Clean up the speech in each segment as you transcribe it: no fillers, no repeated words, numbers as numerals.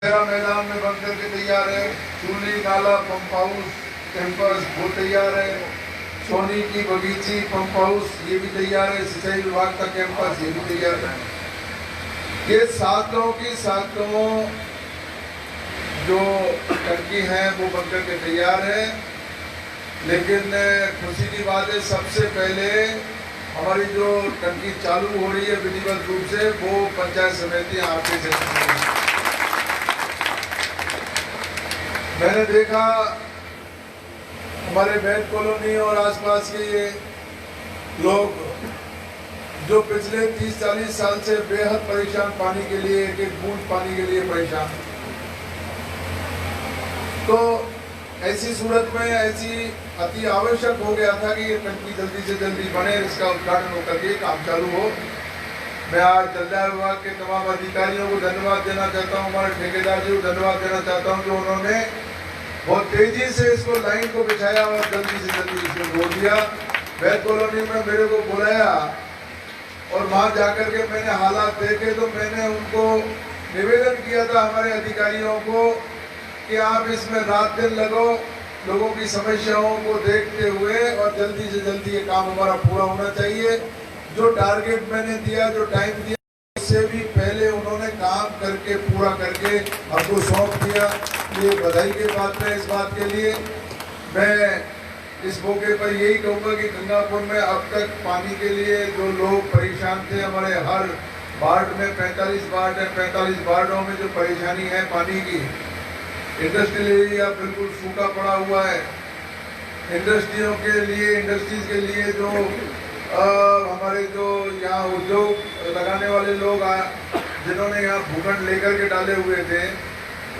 मेरा मैदान में बन करके तैयार है। चूली नाला पंप हाउस कैंपस वो तैयार है। सोनी की बगीची पंप हाउस ये भी तैयार है। सिंचाई विभाग का कैंपस ये भी तैयार है। ये सातों की सातों जो टंकी हैं वो बन करके तैयार है। लेकिन खुशी की बात है, सबसे पहले हमारी जो टंकी चालू हो रही है विधिवत रूप से, वो पंचायत समिति आपके से मैंने देखा हमारे बैत कॉलोनी और आसपास के ये लोग जो पिछले 30-40 साल से बेहद परेशान, पानी के लिए एक एक बूंद पानी के लिए परेशान। तो ऐसी सूरत में ऐसी अति आवश्यक हो गया था कि ये टंकी जल्दी से जल्दी बने, इसका उद्घाटन होकर के काम चालू हो। मैं आज जल विभाग के तमाम अधिकारियों को धन्यवाद देना चाहता हूँ, हमारे ठेकेदार जी को धन्यवाद देना चाहता हूँ, जो उन्होंने बहुत तेजी से इसको लाइन को बिछाया और जल्दी से जल्दी इसको जोड़ दिया। बैत कॉलोनी में मेरे को बुलाया और वहां जाकर के मैंने हालात देखे तो मैंने उनको निवेदन किया था, हमारे अधिकारियों को, कि आप इसमें रात दिन लगो, लोगों की समस्याओं को देखते हुए, और जल्दी से जल्दी ये काम हमारा पूरा होना चाहिए। जो टारगेट मैंने दिया, जो टाइम दिया, उससे भी पहले उन्होंने काम करके पूरा करके हमको सौंप दिया। ये बधाई की बात है। इस बात के लिए मैं इस मौके पर यही कहूँगा कि गंगापुर में अब तक पानी के लिए जो लोग परेशान थे, हमारे हर वार्ड में 45 वार्ड है, 45 वार्डों में जो परेशानी है पानी की, इंडस्ट्रियल एरिया बिल्कुल सूखा पड़ा हुआ है। इंडस्ट्रियों के लिए, इंडस्ट्रीज के लिए जो हमारे जो यहाँ उद्योग लगाने वाले लोग जिन्होंने यहाँ भूखंड लेकर के डाले हुए थे,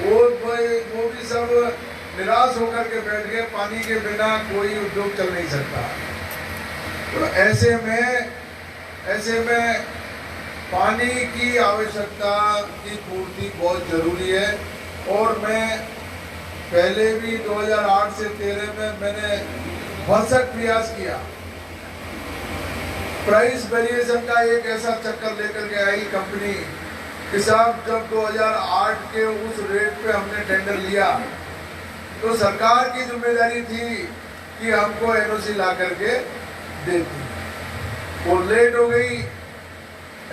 वो भी सब निराश होकर के बैठ गए। पानी के बिना कोई उद्योग चल नहीं सकता। तो ऐसे में पानी की आवश्यकता की पूर्ति बहुत जरूरी है। और मैं पहले भी 2008 से 13 में मैंने भरसक प्रयास किया। प्राइस वेरिएशन का एक ऐसा चक्कर लेकर के आई कंपनी कि साहब, जब 2008 के उस रेट पे हमने टेंडर लिया तो सरकार की जिम्मेदारी थी कि हमको एनओसी ला करके देती। वो लेट हो गई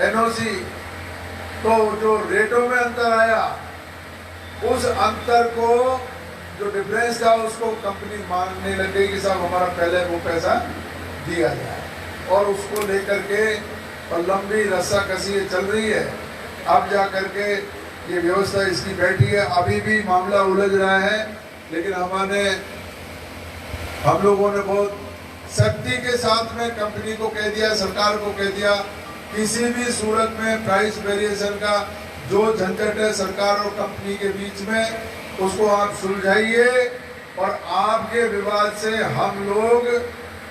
एनओसी, तो जो रेटों में अंतर आया, उस अंतर को, जो डिफरेंस था, उसको कंपनी मांगने लग गई कि साहब हमारा पहले वो पैसा दिया जाए। और उसको लेकर के और लंबी रस्साकसी चल रही है। अब जा करके ये व्यवस्था इसकी बैठी है। अभी भी मामला उलझ रहा है, लेकिन हम लोगों ने बहुत सख्ती के साथ में कंपनी को कह दिया, सरकार को कह दिया, किसी भी सूरत में प्राइस वेरिएशन का जो झंझट है सरकार और कंपनी के बीच में, उसको आप सुलझाइए। और आपके विवाद से हम लोग,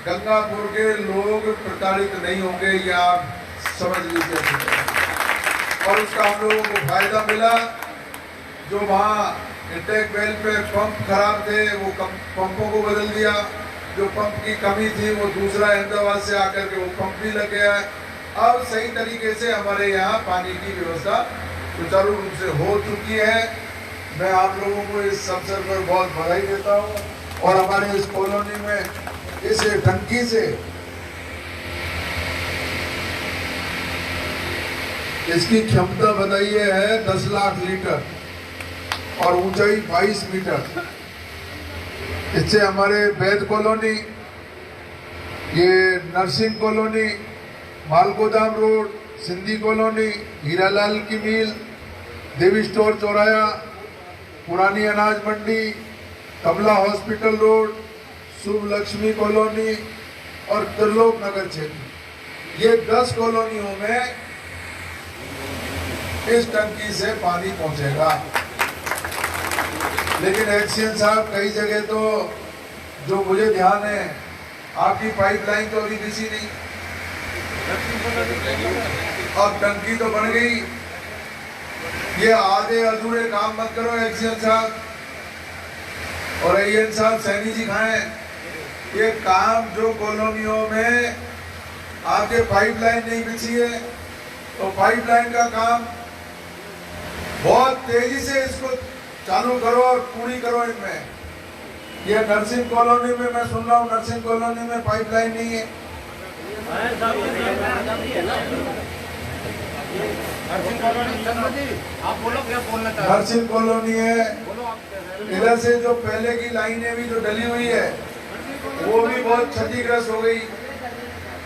गंगापुर के लोग प्रताड़ित नहीं होंगे, ये आप समझ लीजिए। और उसका हम लोगों को फायदा मिला। जो वहाँ इंटेक वेल पे पंप खराब थे, वो पंपों को बदल दिया। जो पंप की कमी थी, वो दूसरा अहमदाबाद से आकर के वो पंप भी लग गया है। अब सही तरीके से हमारे यहाँ पानी की व्यवस्था सुचारू रूप से हो चुकी है। मैं आप लोगों को इस अवसर पर बहुत बधाई देता हूँ। और हमारे इस कॉलोनी में इस टंकी से, इसकी क्षमता बताइए है 10 लाख लीटर और ऊंचाई 22 मीटर। इससे हमारे बैत कॉलोनी, ये नरसिंह कॉलोनी, मालगोदाम रोड, सिंधी कॉलोनी, हीरालाल की मील, देवी स्टोर चौराया, पुरानी अनाज मंडी, Kamla hospital road, Shubh Lakshmi colony और त्रिलोक नगर क्षेत्र, ये 10 कॉलोनियों में इस टंकी से पानी पहुंचेगा। लेकिन एक्सीएन साहब, कई जगह तो जो मुझे ध्यान है, आपकी पाइपलाइन तो अभी किसी नहीं, अब टंकी तो बन गई। ये आधे अधूरे काम मत करो एक्सीएन साहब और एएन साहब, सैनी जी खाएं। ये काम जो कॉलोनियों में आपके पाइपलाइन नहीं बिछी है, तो पाइपलाइन का काम बहुत तेजी से इसको चालू करो और पूरी करो इनमें। ये नर्सिंग कॉलोनी में मैं सुन रहा हूँ, नर्सिंग कॉलोनी में पाइपलाइन नहीं है। आप बोलो क्या बोलना चाहते हैं? नर्सिंग कॉलोनी है, इधर से जो पहले की लाइनें भी जो डली हुई है वो भी बहुत क्षतिग्रस्त हो गई।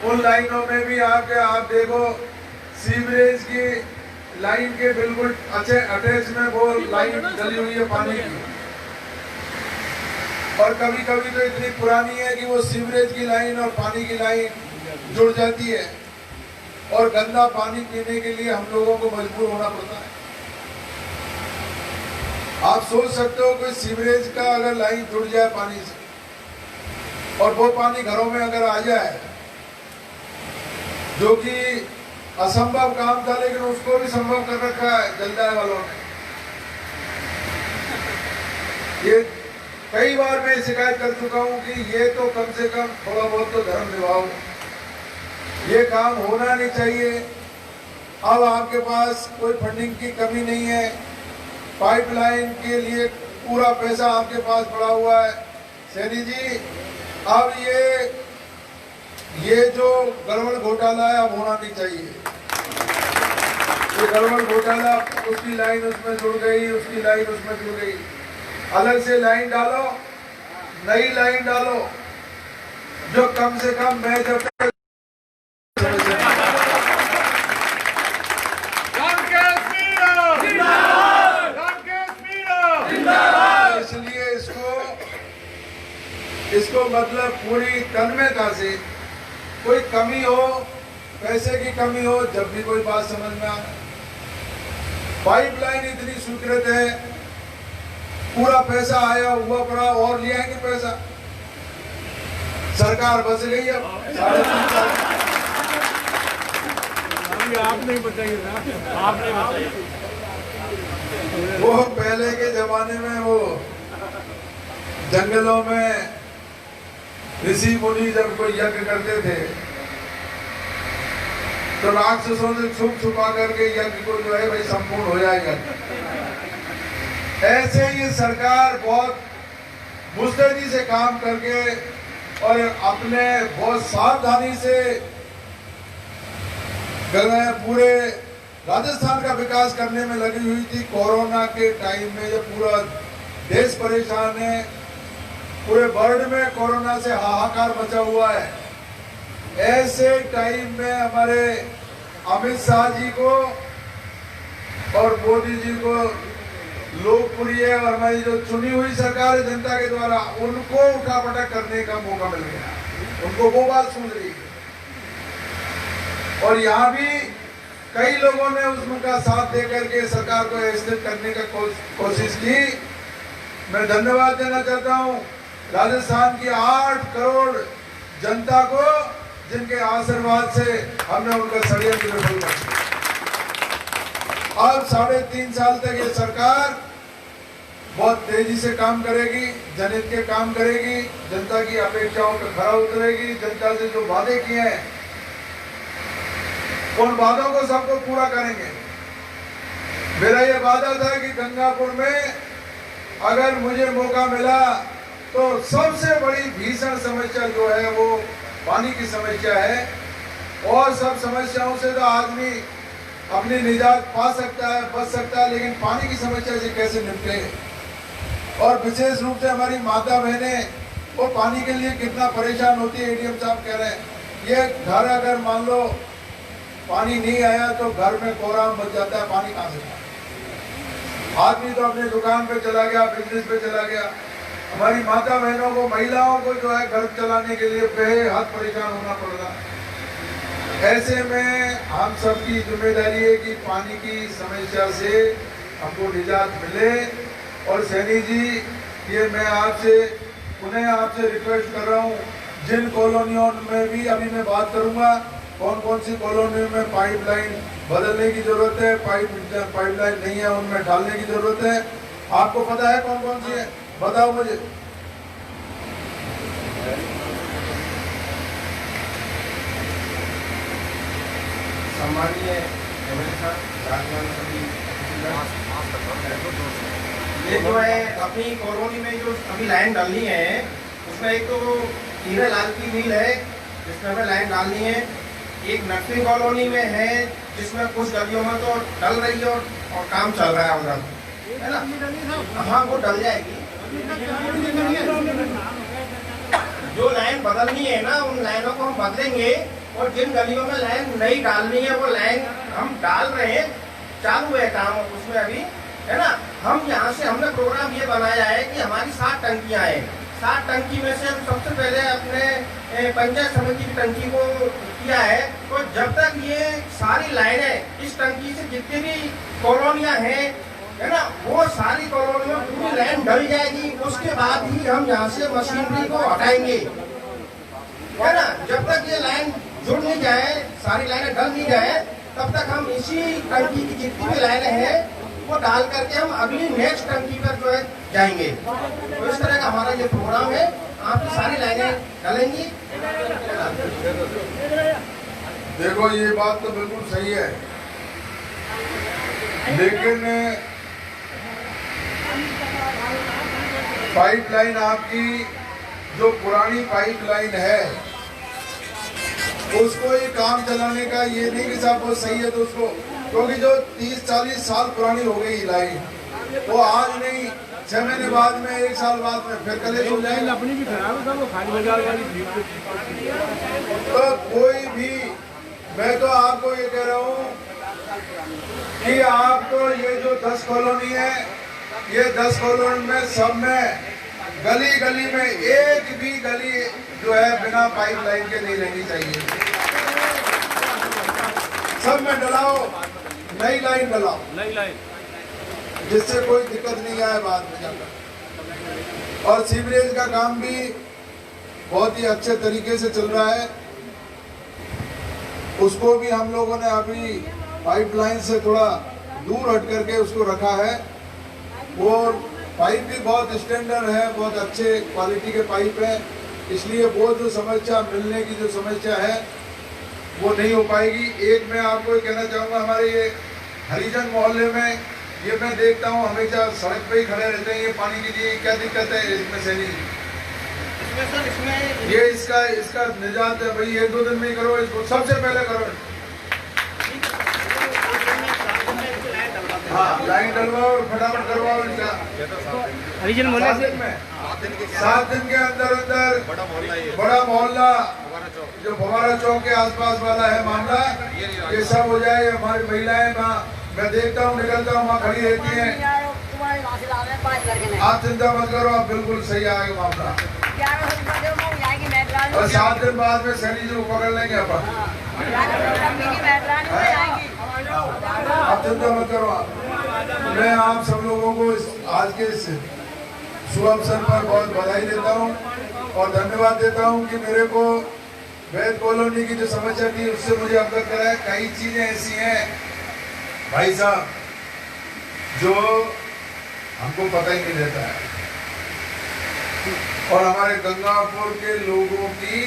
उन लाइनों में भी आप देखो सीवरेज की लाइन के बिल्कुल अच्छे अटैच में वो लाइन डली हुई है पानी की। और कभी कभी तो इतनी पुरानी है कि वो सीवरेज की लाइन और पानी की लाइन जुड़ जाती है और गंदा पानी पीने के लिए हम लोगों को मजबूर होना पड़ता है। आप सोच सकते हो कि सीवरेज का अगर लाइन जुड़ जाए पानी से और वो पानी घरों में अगर आ जाए, जो कि असंभव काम था लेकिन उसको भी संभव कर रखा है जलदाय वालों ने। ये कई बार मैं शिकायत कर चुका हूं कि ये तो कम से कम थोड़ा बहुत तो धर्म निभाओ, ये काम होना नहीं चाहिए। अब आपके पास कोई फंडिंग की कमी नहीं है, पाइपलाइन के लिए पूरा पैसा आपके पास पड़ा हुआ है। सैनी जी, अब ये जो गड़बड़ घोटाला है अब होना नहीं चाहिए। ये गड़बड़ घोटाला, उसकी लाइन उसमें जुड़ गई, उसकी लाइन उसमें जुड़ गई। अलग से लाइन डालो, नई लाइन डालो, जो कम से कम मैं जब तक इसलिए इसको मतलब पूरी तन्मयता से, कोई कमी हो, पैसे की कमी हो, जब भी कोई बात समझ में आए। पाइपलाइन इतनी स्वीकृत है, पूरा पैसा आया हुआ पड़ा और ले आएंगे पैसा। सरकार बच गई अब 3.5 साल। आप नहीं बताइए ना, आप नहीं बताइए। वो पहले के जमाने में वो जंगलों में ऋषि मुनि जब कोई यज्ञ करते थे तो राक्षसों से छुप छुपा करके यज्ञ को जो है भाई संपूर्ण हो जाएगा। ऐसे ही सरकार बहुत मुस्तैदी से काम करके और अपने बहुत सावधानी से पूरे राजस्थान का विकास करने में लगी हुई थी। कोरोना के टाइम में जब पूरा देश परेशान है, पूरे वर्ल्ड में कोरोना से हाहाकार मचा हुआ है, ऐसे टाइम में हमारे अमित शाह जी को और मोदी जी को लोकप्रिय और हमारी जो चुनी हुई सरकार है जनता के द्वारा, उनको उठापटक करने का मौका मिल गया। उनको वो बात सुन रही है और यहाँ भी कई लोगों ने उसका साथ देकर के सरकार को स्थिर करने का कोशिश की। मैं धन्यवाद देना चाहता हूँ राजस्थान की 8 करोड़ जनता को, जिनके आशीर्वाद से हमने उनका षड्यंत्र विफल कर दिया। अब 3.5 साल तक ये सरकार बहुत तेजी से काम करेगी, जनहित के काम करेगी, जनता की अपेक्षाओं पर खरा उतरेगी। जनता से जो वादे किए हैं उन वादों को सबको पूरा करेंगे। मेरा ये वादा था कि गंगापुर में अगर मुझे मौका मिला तो सबसे बड़ी भीषण समस्या जो है वो पानी की समस्या है। और सब समस्याओं से तो आदमी अपनी निजात पा सकता है, बच सकता है, लेकिन पानी की समस्या से कैसे निपटे। और विशेष रूप से हमारी माता बहनें वो पानी के लिए कितना परेशान होती है। एडीएम साहब कह रहे हैं ये घर अगर मान लो पानी नहीं आया तो घर में कोहराम बच जाता है, पानी कहाँ से आए। आदमी तो अपने दुकान पे चला गया, बिजनेस पे चला गया। हमारी माता बहनों को, महिलाओं को जो है घर चलाने के लिए बेहद परेशान होना पड़ रहा है। ऐसे में हम सबकी जिम्मेदारी है कि पानी की समस्या से हमको निजात मिले। और सैनी जी, ये मैं आपसे पुनः आपसे रिक्वेस्ट कर रहा हूँ, जिन कॉलोनियों में भी अभी मैं बात करूँगा, कौन कौन सी कॉलोनियों में पाइपलाइन बदलने की जरूरत है, पाइपलाइन नहीं है उनमें डालने की जरूरत है, आपको पता है कौन कौन सी है? बताओ मुझे। सम्मानीय एमएलए साहब, ये जो है अपनी कॉलोनी में जो अभी लाइन डालनी है, उसमें एक तो हीरा लाल की मिल है जिसमें हमें लाइन डालनी है, एक नकली कॉलोनी में है जिसमें कुछ गलियों में तो डल रही है और काम चल रहा है उधर, है ना। हाँ, वो डल जाएगी। जो लाइन बदलनी है ना, उन लाइनों को हम बदलेंगे, और जिन गलियों में लाइन नहीं डालनी है वो लाइन हम डाल रहे हैं, चालू है काम उसमें अभी, है ना। हम यहाँ से हमने प्रोग्राम ये बनाया है कि हमारी 7 टंकियाँ हैं, 7 टंकी में से हम सबसे पहले अपने पंचायत समिति की टंकी को किया है। तो जब तक ये सारी लाइनें इस टंकी से जितनी भी कॉलोनियाँ हैं, है ना, वो सारी कॉलोनी में पूरी लाइन डल जाएगी, उसके बाद ही हम यहाँ से मशीनरी को हटाएंगे, है ना। जब तक ये लाइन जुड़ नहीं जाए, सारी लाइनें डल नहीं जाए, तब तक हम इसी टंकी की जितनी भी लाइनें हैं वो डाल करके हम अगली नेक्स्ट टंकी पर जो है जाएंगे। तो इस तरह का हमारा ये प्रोग्राम है। आपकी सारी लाइनें डलेंगी। देखो, ये बात तो बिल्कुल सही है, लेकिन पाइपलाइन आपकी जो पुरानी पाइपलाइन है उसको ही काम चलाने का ये नहीं कि साहब वो सही है तो उसको, क्योंकि जो 30-40 साल पुरानी हो गई लाइन, वो आज नहीं 6 महीने बाद में, 1 साल बाद में फिर कलेक्ट हो जाएगी। अपनी भी खराब है, वो खाली बाजार वाली तो कोई भी, मैं तो आपको ये कह रहा हूँ कि आपको ये जो 10 कॉलोनी है, ये 10 कॉलोनी में सब में गली गली में एक भी गली जो है बिना पाइपलाइन के नहीं रहनी चाहिए। सब में डलाओ, नई लाइन डलाओ, नई लाइन, जिससे कोई दिक्कत नहीं आए बाद में जाकर। और सीवरेज का काम भी बहुत ही अच्छे तरीके से चल रहा है, उसको भी हम लोगों ने अभी पाइपलाइन से थोड़ा दूर हट करके उसको रखा है। वो पाइप भी बहुत स्टैंडर्ड है, बहुत अच्छे क्वालिटी के पाइप है, इसलिए वो जो समस्या मिलने की जो समस्या है वो नहीं हो पाएगी। एक मैं आपको ये कहना चाहूँगा, हमारे ये हरिजन मोहल्ले में ये मैं देखता हूँ हमेशा सड़क पे ही खड़े रहते हैं, ये पानी के लिए क्या दिक्कत है इसमें से नहीं, इसमें ये इसका निजात है भाई, 1-2 दिन में ही करो, इसको सबसे पहले करो। हाँ, लाइन डलवाओ और फटाफट करवाओ इसका। हरिजन मोहल्ले से 7 दिन के अंदर बड़ा मोहल्ला जो फवारा चौक के आसपास वाला है मामला, ये सब हो जाए। हमारी महिलाएं मैं देखता हूँ, निकलता हूँ, वहाँ खड़ी रहती हैं। आप चिंता मत करो, आप बिल्कुल सही आएगा मामला। और 7 दिन बाद में सैनी जी को पकड़ लेंगे अपन। आप चिंता मत करो। मैं आप सब लोगों को आज के इस शुभ अवसर पर बहुत बधाई देता हूँ और धन्यवाद देता हूँ कि मेरे को वैद कॉलोनी की जो समस्या थी उससे मुझे अवगत कराया। कई चीजें ऐसी हैं भाई साहब जो हमको पता ही नहीं रहता है, और हमारे गंगापुर के लोगों की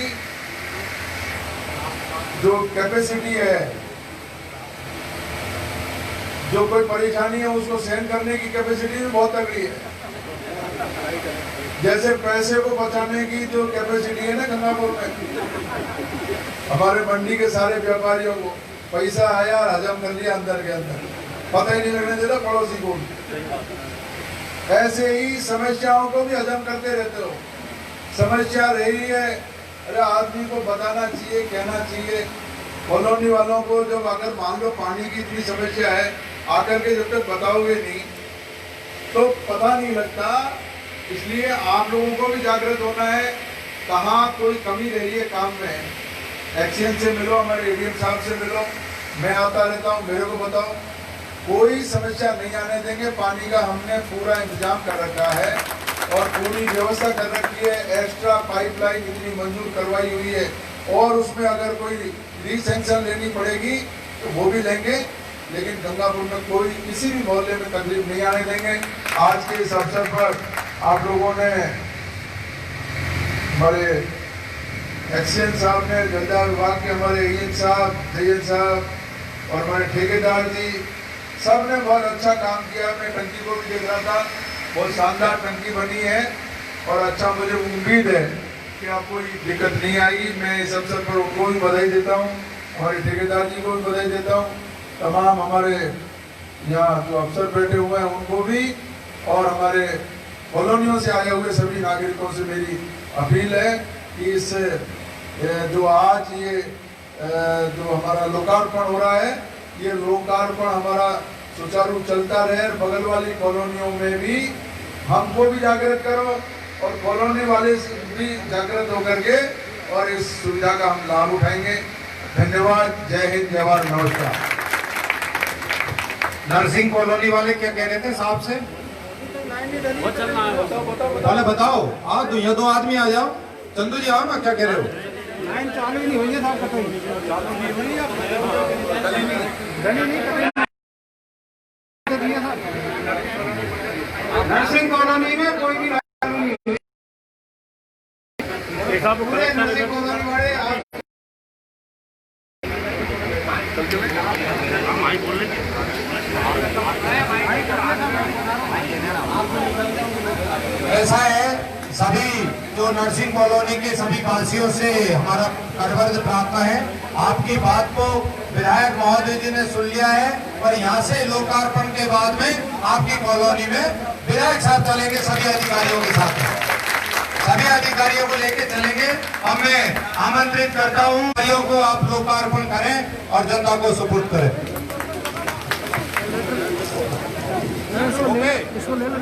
जो कैपेसिटी है, जो कोई परेशानी है उसको सहन करने की कैपेसिटी भी बहुत तगड़ी है। जैसे पैसे को बचाने की जो कैपेसिटी है ना गंगापुर में, हमारे मंडी के सारे व्यापारियों को पैसा आया और हजम कर लिया अंदर के अंदर, पता ही नहीं लगने देता पड़ोसी को। ऐसे ही समस्याओं को भी हजम करते रहते हो। समस्या रही है, अरे आदमी को बताना चाहिए, कहना चाहिए। कॉलोनी वालों को जब अगर मान लो पानी की इतनी समस्या है, आकर के जब तक बताओगे नहीं तो पता नहीं लगता। इसलिए आप लोगों को भी जागृत होना है, कहाँ कोई कमी रही है काम में। एक्सीएन से मिलो, हमारे एडीएम साहब से मिलो, मैं आता रहता हूँ, मेरे को बताओ, कोई समस्या नहीं आने देंगे। पानी का हमने पूरा इंतजाम कर रखा है और पूरी व्यवस्था कर रखी है। एक्स्ट्रा पाइपलाइन इतनी मंजूर करवाई हुई है, और उसमें अगर कोई रीसेंक्शन लेनी पड़ेगी तो वो भी लेंगे, लेकिन गंगापुर में कोई किसी भी मोहल्ले में तकलीफ नहीं आने देंगे। आज के इस अवसर पर आप लोगों ने, हमारे एक्सीएन साहब ने, जलदाय विभाग के हमारे एएन साहब, जयन साहब और हमारे ठेकेदार जी सब ने बहुत अच्छा काम किया। मैं टंकी को भी देख रहा था, बहुत शानदार टंकी बनी है और अच्छा, मुझे उम्मीद है कि आपको कोई दिक्कत नहीं आएगी। मैं इस अवसर पर उनको भी बधाई देता हूँ, हमारे ठेकेदार जी को भी बधाई देता हूँ, तमाम हमारे यहाँ जो अफसर बैठे हुए हैं उनको भी, और हमारे कॉलोनियों से आए हुए सभी नागरिकों से मेरी अपील है कि इस जो आज ये जो हमारा लोकार्पण हो रहा है, ये लोकार्पण हमारा सुचारू चलता रहे। बगल वाली कॉलोनियों में भी हमको भी जागृत करो और कॉलोनी वाले भी जागृत होकर के और इस सुविधा का हम लाभ उठाएंगे। धन्यवाद। जय हिंद, जय भारत, नमस्कार। नरसिंह कॉलोनी वाले क्या कह रहे थे साहब से? बहुत चलना है। पहले बताओ, आओ तो यहाँ दो आदमी आ जाओ। चंदू जी आओ ना, क्या कह रहे हो? लाइन चालू ही नहीं हुई है साहब, कतई चालू नहीं हुई है। नरसिंह कॉलोनी में कोई भी लाइन चालू नहीं हुई। पूरे नरसिंह कॉलोनी वाले ऐसा है, सभी जो नरसिंह कॉलोनी के सभी वासियों से हमारा करवर्ज प्राप्त है। आपकी बात को विधायक महोदय जी ने सुन लिया है और यहाँ से लोकार्पण के बाद में आपकी कॉलोनी में विधायक साहब चलेंगे सभी अधिकारियों के साथ। सभी अधिकारियों को लेके चलेंगे। अब मैं आमंत्रित करता हूँ अधिकारियों को, आप लोकार्पण करें और जनता को सुपुर्द करें। इसको ले लो।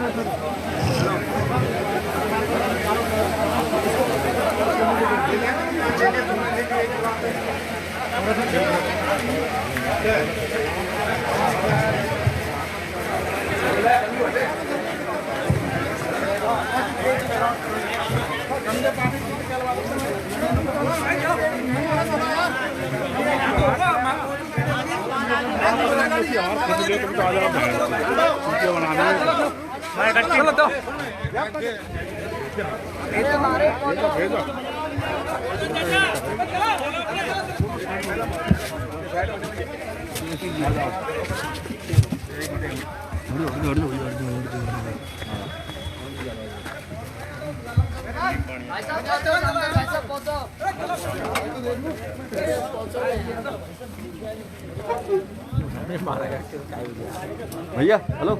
भैया हेलो,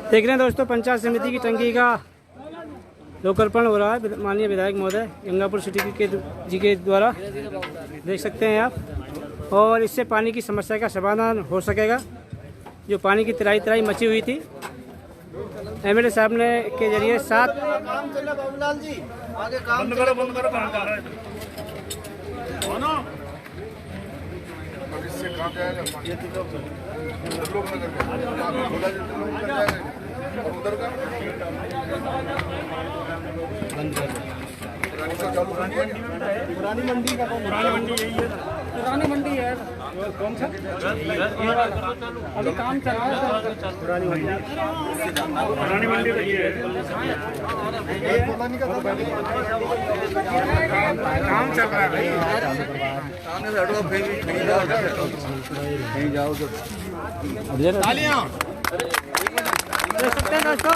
देख रहे हैं दोस्तों, पंचायत समिति की टंकी का लोकार्पण हो रहा है माननीय विधायक महोदय गंगापुर सिटी के जी के द्वारा। देख सकते हैं आप, और इससे पानी की समस्या का समाधान हो सकेगा। जो पानी की तराई तराई मची हुई थी, एमएलए साहब ने के जरिए 7 बाबूलाल जी आगे काम बंद करो कहाँ कर रहा है? इससे कहाँ जाएगा पानी? लोग नगर में खोला जाता है, उधर जाएगा और उधर का बंद कर चालू कर दिया। पुरानी मंडी का, पुरानी मंडी यही है, पुरानी मंडी है। कौन सा अभी काम चल रहा है? पुरानी मंडी लगी है, काम चल रहा है। सामने से हटो, कहीं जाओ तो तालियां। देख सकते हैं दोस्तों।